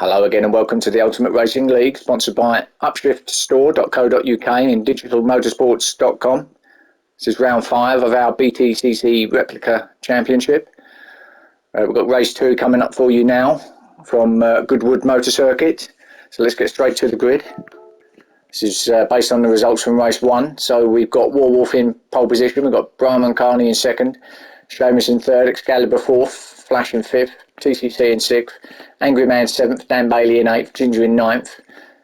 Hello again and welcome to the Ultimate Racing League, sponsored by upshiftstore.co.uk and digitalmotorsports.com. This is round 5 of our BTCC Replica Championship. We've got race 2 coming up for you now from Goodwood Motor Circuit. So let's get straight to the grid. This is based on the results from race 1. So we've got Warwolf in pole position, we've got Brahman Carney in 2nd, Seamus in 3rd, Excalibur 4th, Flash in 5th, TCC in 6th, Angry Man 7th, Dan Bailey in 8th, Ginger in 9th,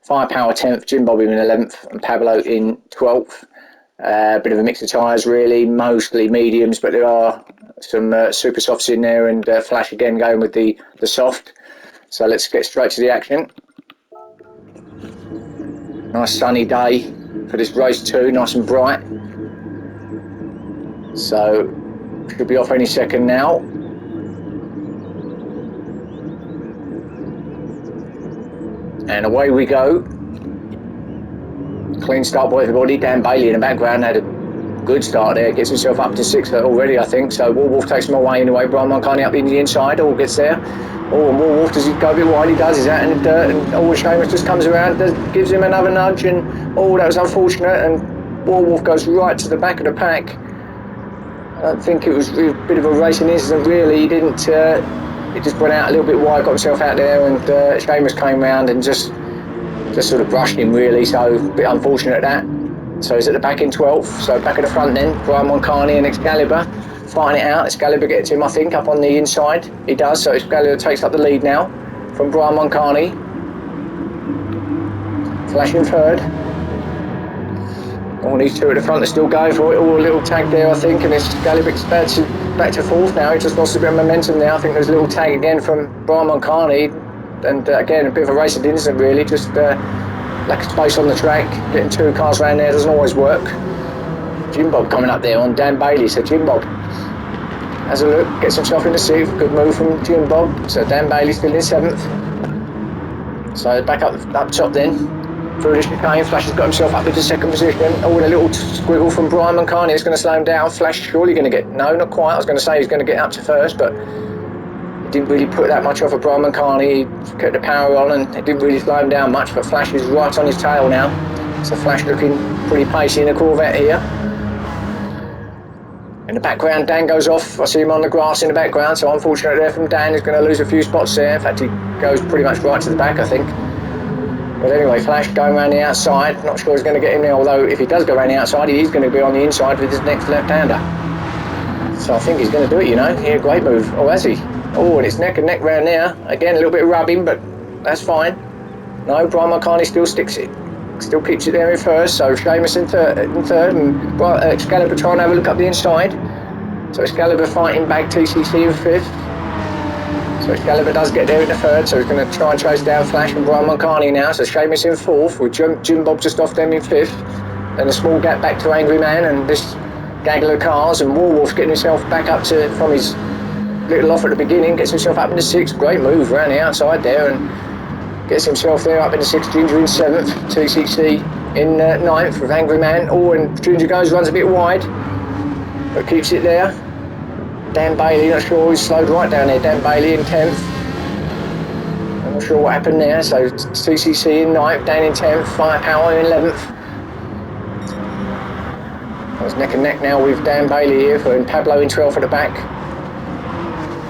Firepower 10th, Jim Bob in 11th, and Pablo in 12th. Bit of a mix of tyres really, mostly mediums, but there are some super softs in there, and Flash again going with the soft. So let's get straight to the action. Nice sunny day for this race 2, nice and bright. So should be off any second now. And away we go. Clean start by everybody. Dan Bailey in the background had a good start there. Gets himself up to 6th already, I think. So Warwolf takes him away anyway. Brahman Carney up in the inside. All gets there. Oh, and Warwolf, does he go a bit wide? He does. He's out in the dirt. And Seamus just comes around, gives him another nudge. And that was unfortunate. And Warwolf goes right to the back of the pack. I don't think it was a bit of a racing incident, really. He didn't... He just went out a little bit wide, got himself out there, and Seamus came round and just sort of brushed him really, so a bit unfortunate at that. So he's at the back in 12th, so back at the front then, Brahman Carney and Excalibur fighting it out. Excalibur gets him, I think, up on the inside. He does, so Excalibur takes up the lead now from Brahman Carney. Flash in 3rd. All these two at the front are still going for it. A little tag there, I think, and Excalibur's back to 4th now. He just lost a bit of momentum there. I think there's a little tag again from Brahman Carney, and again a bit of a racing incident really. Just lack of space on the track. Getting 2 cars around there doesn't always work. Jim Bob coming up there on Dan Bailey. So Jim Bob has a look, gets himself into 6th. Good move from Jim Bob. So Dan Bailey still in 7th. So back up top then. Through the chicane, Flash has got himself up into 2nd position. And a little squiggle from Brahman Carney is going to slow him down. Flash surely going to get... No, not quite. I was going to say he's going to get up to 1st, but he didn't really put that much off of Brahman Carney. He kept the power on and it didn't really slow him down much, but Flash is right on his tail now. So Flash looking pretty pacey in a Corvette here. In the background, Dan goes off. I see him on the grass in the background, so unfortunate there from Dan. He's going to lose a few spots there. In fact, he goes pretty much right to the back, I think. But anyway, Flash going around the outside. Not sure he's going to get in there, although if he does go around the outside, he's going to be on the inside with his next left-hander. So I think he's going to do it, you know. Yeah, great move. Oh, has he? Oh, and it's neck and neck round there. Again, a little bit of rubbing, but that's fine. No, Brahman Carney still sticks it. Still keeps it there in 1st. So Seamus in 3rd, and Excalibur trying to have a look up the inside. So Excalibur fighting back TCC in 5th. So Excalibur does get there in the 3rd, so he's going to try and chase down Flash and Brahman Carney now. So Seamus in 4th, with Jim Bob just off them in 5th. Then a small gap back to Angry Man and this gaggle of cars, and Warwolf getting himself back up to from his little off at the beginning, gets himself up into 6th. Great move around the outside there and gets himself there up into 6th. Ginger in 7th, TCC in 9th with Angry Man. And Ginger runs a bit wide, but keeps it there. Dan Bailey, not sure, he's slowed right down there. Dan Bailey in 10th. I'm not sure what happened there. So TCC in 9th, Dan in 10th, Firepower in 11th. It's neck and neck now with Dan Bailey here, and Pablo in 12th at the back.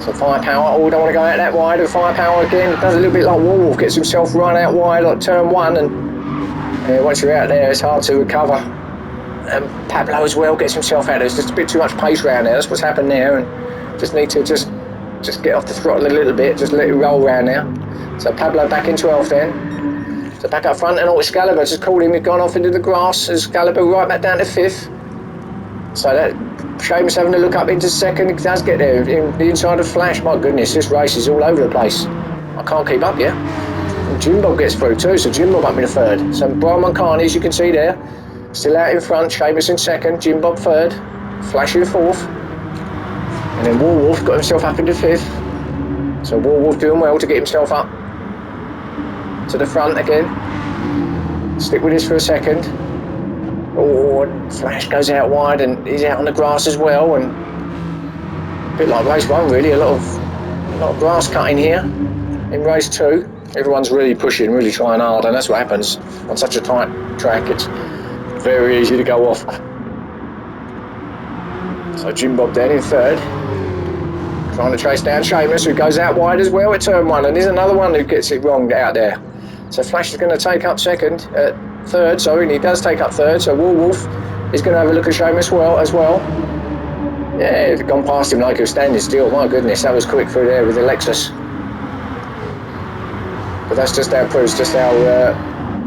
So Firepower, we don't want to go out that wide, and Firepower again does a little bit like Warwolf, gets himself run out wide like turn 1, and once you're out there it's hard to recover. And Pablo as well gets himself out there. There's just a bit too much pace around there. That's what's happened there, and just need to just get off the throttle a little bit, just let it roll around now. So Pablo back in 12th then. So back up front, and Excalibur just called him. He's gone off into the grass. Excalibur right back down to 5th. So that Seamus having to look up into 2nd. He does get there in the inside of Flash. My goodness, this race is all over the place. I can't keep up yet. And Jim Bob gets through too, so Jim Bob up in the 3rd. So Brahman Carney, as you can see there, still out in front. Seamus in 2nd, Jim Bob 3rd, Flash in 4th. And then Warwolf got himself up into 5th. So Warwolf doing well to get himself up to the front again. Stick with this for a second. And Flash goes out wide and he's out on the grass as well, and a bit like race 1 really, a lot of grass cutting here. in race 2. Everyone's really pushing, really trying hard, and that's what happens on such a tight track. It's very easy to go off. So Jim Bob then in 3rd, trying to chase down Seamus, who goes out wide as well at turn 1, and there's another one who gets it wrong out there. So Flash is going to take up 3rd, sorry, and he does take up 3rd, so Wolf is going to have a look at Seamus as well. Yeah, it's gone past him like he was standing still. My goodness, that was quick through there with the Lexus. But that's just how it proves just how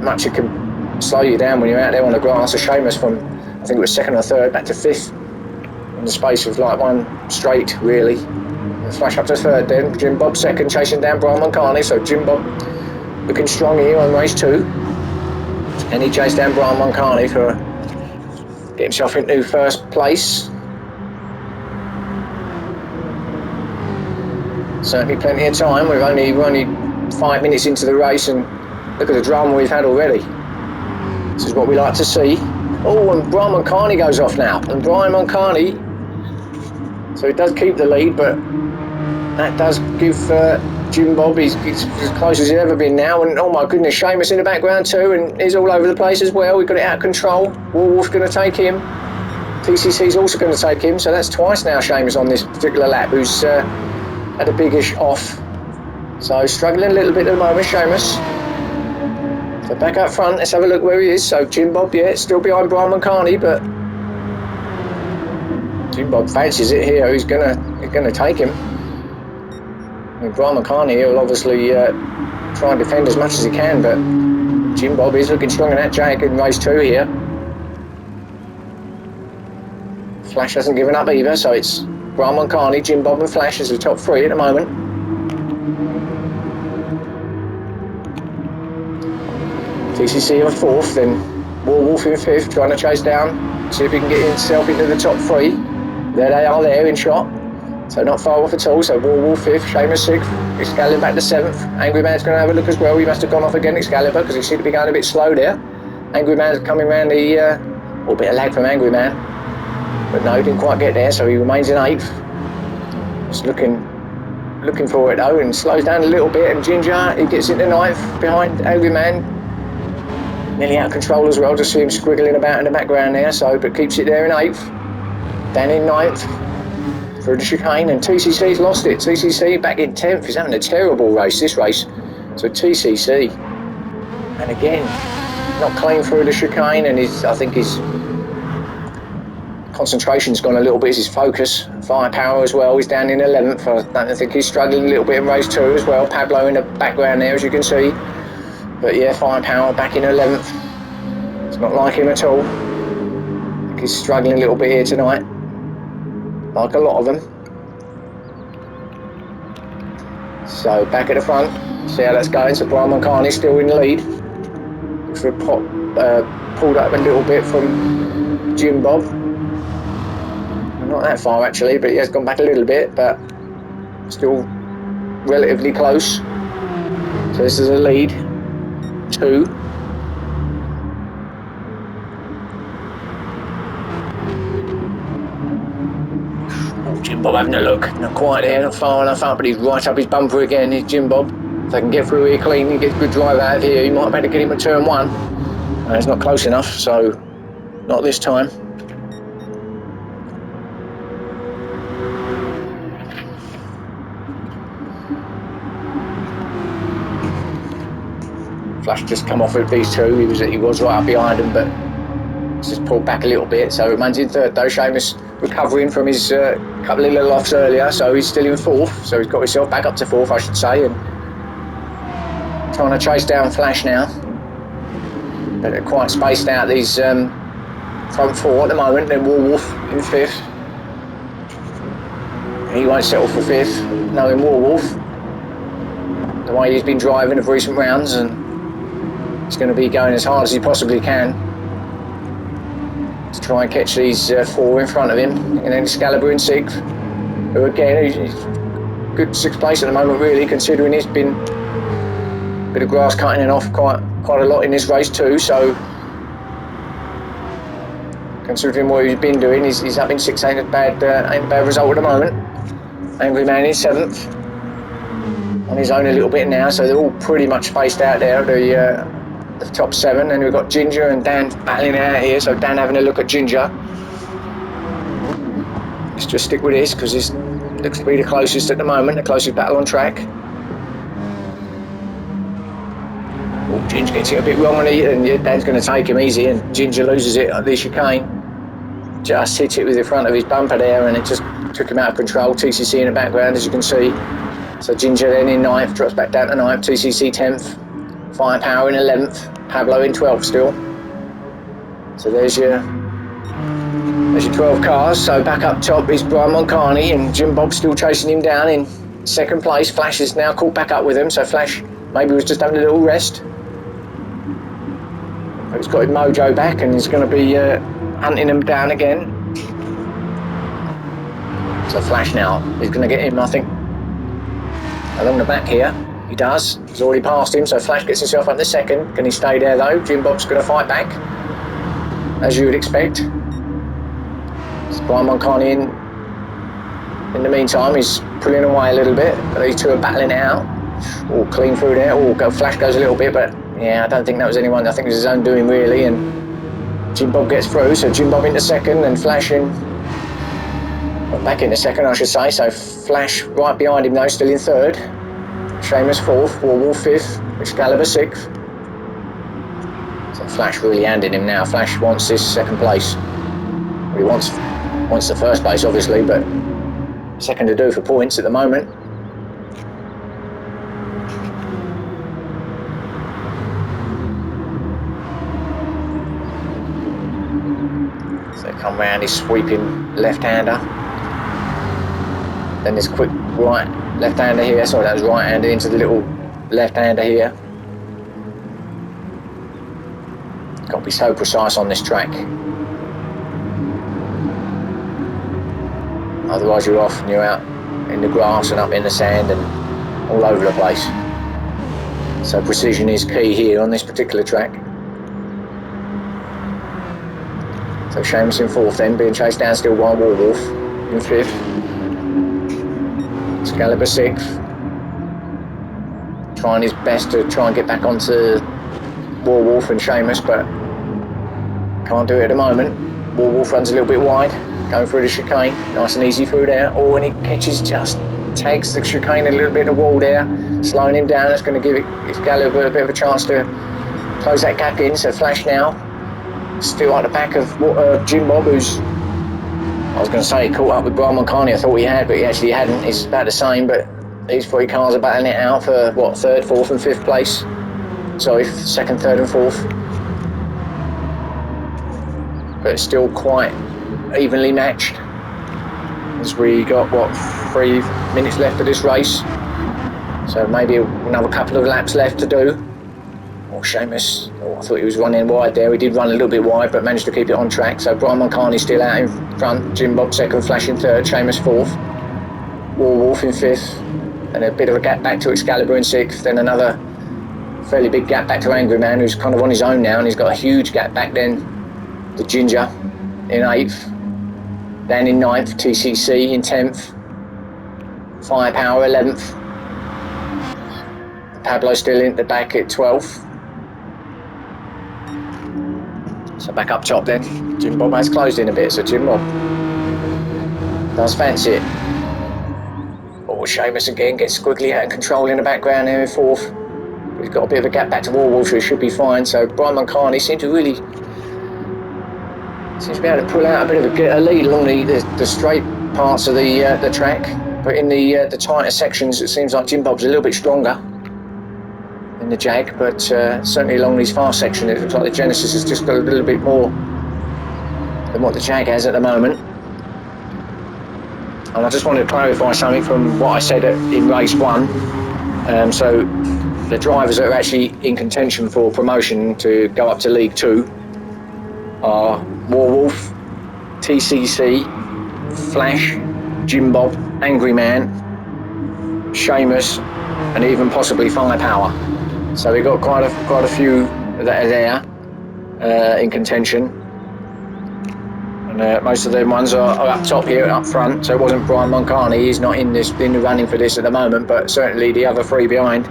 much it can slow you down when you're out there on the grass. So Seamus from, I think it was 2nd or 3rd, back to 5th in the space of like one straight, really. And Flash up to 3rd then. Jim Bob 2nd, chasing down Brian Moncani. So Jim Bob looking strong here on race 2. And he chased down Brian Moncani for getting himself into 1st place. Certainly plenty of time. We're only 5 minutes into the race, and look at the drama we've had already. This is what we like to see. Oh, and Brian Moncani goes off now. And Brian Moncani, so he does keep the lead, but that does give Jim Bob, he's as close as he's ever been now. And oh my goodness, Seamus in the background too, and he's all over the place as well. We've got it out of control. Wolf's going to take him. TCC's also going to take him, so that's twice now Seamus on this particular lap, who's had a biggish off. So struggling a little bit at the moment, Seamus. So back up front, let's have a look where he is. So Jim Bob, yeah, still behind Brian Moncani, but Jim Bob fancies it here. He's gonna take him. I mean, Brian Moncani here will obviously try and defend as much as he can, but Jim Bob is looking strong in that Jag in race 2 here. Flash hasn't given up either, so it's Brian Moncani, Jim Bob and Flash as the top 3 at the moment. TCC on 4th, then Wolf in 5th, trying to chase down, see if he can get himself into the top 3. There they are there in shot, so not far off at all. So Wolf 5th, Seamus 6th, Excalibur back to 7th. Angry Man's going to have a look as well. He must have gone off again, Excalibur, because he seemed to be going a bit slow there. Angry Man's coming round the, or a bit of lag from Angry Man, but no, he didn't quite get there, so he remains in 8th. Just looking for it though, and slows down a little bit, and Ginger, he gets into 9th behind Angry Man. Nearly out of control as well, just see him squiggling about in the background there, so, but keeps it there in 8th. Dan in 9th through the chicane, and TCC's lost it. TCC back in 10th, he's having a terrible race, this race. So TCC, and again, not clean through the chicane, and I think his concentration's gone a little bit, his focus. Firepower as well, he's down in 11th. I think he's struggling a little bit in race 2 as well. Pablo in the background there, as you can see. But yeah, Firepower back in 11th. It's not like him at all. I think he's struggling a little bit here tonight, like a lot of them. So back at the front, see how that's going. So Brian Moncani still in the lead. Looks like pulled up a little bit from Jim Bob. Not that far actually, but he has gone back a little bit, but still relatively close. So this is a lead. 2. Oh, Jim Bob having a look. Not quite there, not far enough up, but he's right up his bumper again. He's Jim Bob. If they can get through here clean and get a good drive out of here, he might be able to get him at turn 1. It's not close enough, so not this time. Flash just come off with these 2. He was right up behind him, but just pulled back a little bit. So remains in 3rd though. Seamus recovering from his couple of little offs earlier, so he's still in 4th. So he's got himself back up to 4th, I should say, and trying to chase down Flash now. But they're quite spaced out, these front 4 at the moment. Then Wolf in 5th. He won't settle for 5th, knowing Wolf, the way he's been driving of recent rounds, and he's going to be going as hard as he possibly can to try and catch these 4 in front of him. And then Excalibur in 6th, who again, he's good 6th place at the moment really, considering he's been a bit of grass cutting off quite a lot in this race too. So considering what he's been doing, he's up in 6th, ain't a bad result at the moment. Angry Man in 7th. on his own a little bit now, so they're all pretty much spaced out there, the top 7. And we've got Ginger and Dan battling out here, so Dan having a look at Ginger. Let's just stick with this because this looks to be the closest at the moment, the closest battle on track. Oh, Ginger gets it a bit wrong on it, and Dan's going to take him easy, and Ginger loses it at the chicane. Just hits it with the front of his bumper there, and it just took him out of control. TCC in the background, as you can see. So Ginger then in 9th, drops back down to 9th, TCC 10th, Firepower in 11th, Pablo in 12th still. So there's your 12 cars. So back up top is Brian Moncani, and Jim Bob still chasing him down in 2nd place. Flash is now caught back up with him, so Flash maybe was just having a little rest. But he's got his mojo back, and he's going to be hunting him down again. So Flash now is going to get him, I think, along the back here. He does. He's already passed him, so Flash gets himself up to 2nd. Can he stay there though? Jim Bob's going to fight back, as you would expect. So Brian Moncani in the meantime, he's pulling away a little bit, but these two are battling it out. All clean through there. Flash goes a little bit, but yeah, I don't think that was anyone. I think it was his own doing really, and Jim Bob gets through, so Jim Bob into 2nd and Flash in, well, back into 2nd I should say, so Flash right behind him though, still in 3rd. Seamus 4th, Warwolf 5th, Excalibur 6th. So Flash really handing him now. Flash wants this 2nd place. Well, he wants the 1st place obviously, but 2nd to do for points at the moment. So they come round, he's sweeping left-hander. Then there's quick right left-hander here, sorry that was right-hander into the little left-hander here. Got to be so precise on this track. Otherwise you're off and you're out in the grass and up in the sand and all over the place. So precision is key here on this particular track. So Seamus in 4th then, being chased down still by Warwolf in 5th. Excalibur 6th. Trying his best to try and get back onto Warwolf and Seamus, but can't do it at the moment. Warwolf runs a little bit wide, going through the chicane, nice and easy through there. Oh, and he catches, just tags the chicane a little bit of wall there, slowing him down. That's going to give Excalibur a bit of a chance to close that gap in. So Flash now, still at the back of Jim Bob, who's, I was going to say, caught up with Brian Moncani. I thought he had, but he actually hadn't. It's about the same, but these 3 cars are battling it out for, what, 3rd, 4th and 5th place. Sorry, 2nd, 3rd and 4th. But it's still quite evenly matched, as we got, what, 3 minutes left of this race. So maybe another couple of laps left to do. Oh, Seamus, I thought he was running wide there. He did run a little bit wide, but managed to keep it on track. So Brian Moncani still out in front, Jim Bob 2nd, Flash in 3rd, Seamus 4th, Warwolf in 5th, and a bit of a gap back to Excalibur in 6th, then another fairly big gap back to Angry Man, who's kind of on his own now, and he's got a huge gap back then to Ginger in 8th, then in 9th, TCC in 10th, Firepower 11th, Pablo still in the back at 12th. So back up top then, Jim Bob has closed in a bit, so Jim Bob does fancy it. Oh, Seamus again gets squiggly out of control in the background here in 4th. He's got a bit of a gap back to Warwolf, so he should be fine. So Brian Moncani seems to be able to pull out a bit of a lead along the straight parts of the track, but in the tighter sections it seems like Jim Bob's a little bit stronger in the Jag, but certainly along these fast sections it looks like the Genesis has just got a little bit more than what the Jag has at the moment. And I just wanted to clarify something from what I said in race 1. So the drivers that are actually in contention for promotion to go up to League 2 are Warwolf, TCC, Flash, Jim Bob, Angry Man, Seamus, and even possibly Firepower. So we've got quite a few that are there in contention. And most of them ones are up top here, up front. So it wasn't Brian Moncani. He's not in the running for this at the moment, but certainly the other three behind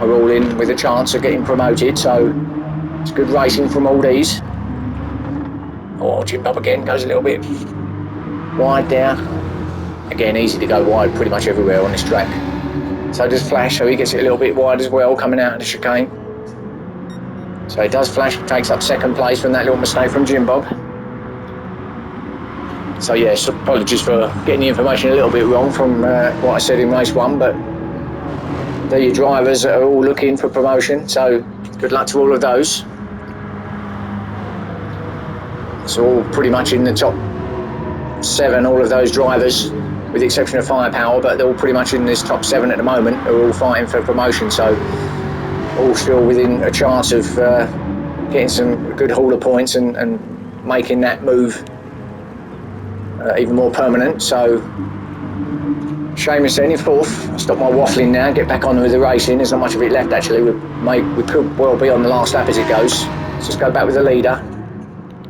are all in with a chance of getting promoted. So it's good racing from all these. Oh, Jim Bob again goes a little bit wide there. Again, easy to go wide pretty much everywhere on this track. So does Flash, so he gets it a little bit wide as well coming out of the chicane. So he does. Flash takes up second place from that little mistake from Jim Bob. So yes, apologies for getting the information a little bit wrong from what I said in race one, but they're your drivers that are all looking for promotion, so good luck to all of those. It's all pretty much in the top 7, all of those drivers, with the exception of Firepower, but they're all pretty much in this top 7 at the moment. They're all fighting for promotion, so all still within a chance of getting some good haul of points and making that move even more permanent. So Seamus then in 4th. I'll stop my waffling now, get back on with the racing. There's not much of it left actually. We could well be on the last lap as it goes. Let's just go back with the leader.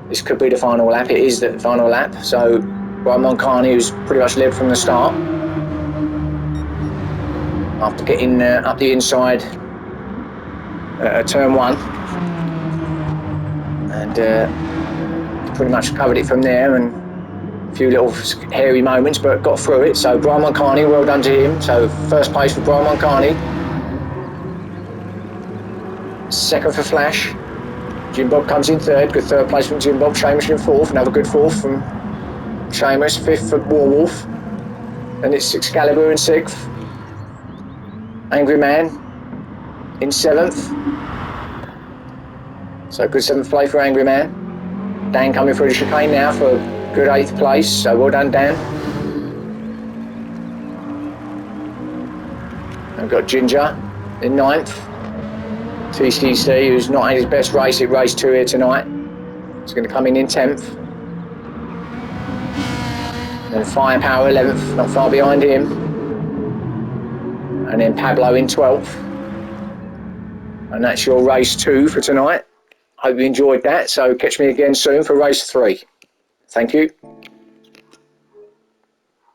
This could be the final lap. It is the final lap. So Brian Moncani, who's pretty much led from the start, after getting up the inside turn 1, and pretty much covered it from there, and a few little hairy moments, but got through it. So Brian Moncani, well done to him. So first place for Brian Moncani. 2nd for Flash. Jim Bob comes in 3rd. Good 3rd place from Jim Bob. Seamus in 4th. Another good 4th from Seamus. 5th for Warwolf. Then it's Excalibur in 6th. Angry Man in 7th. So good 7th place for Angry Man. Dan coming through the chicane now for a good 8th place. So well done, Dan. And we've got Ginger in 9th. TCC, who's not in his best race at race 2 here tonight, is going to come in 10th. Then Firepower 11th, not far behind him. And then Pablo in 12th. And that's your race 2 for tonight. Hope you enjoyed that. So catch me again soon for race 3. Thank you.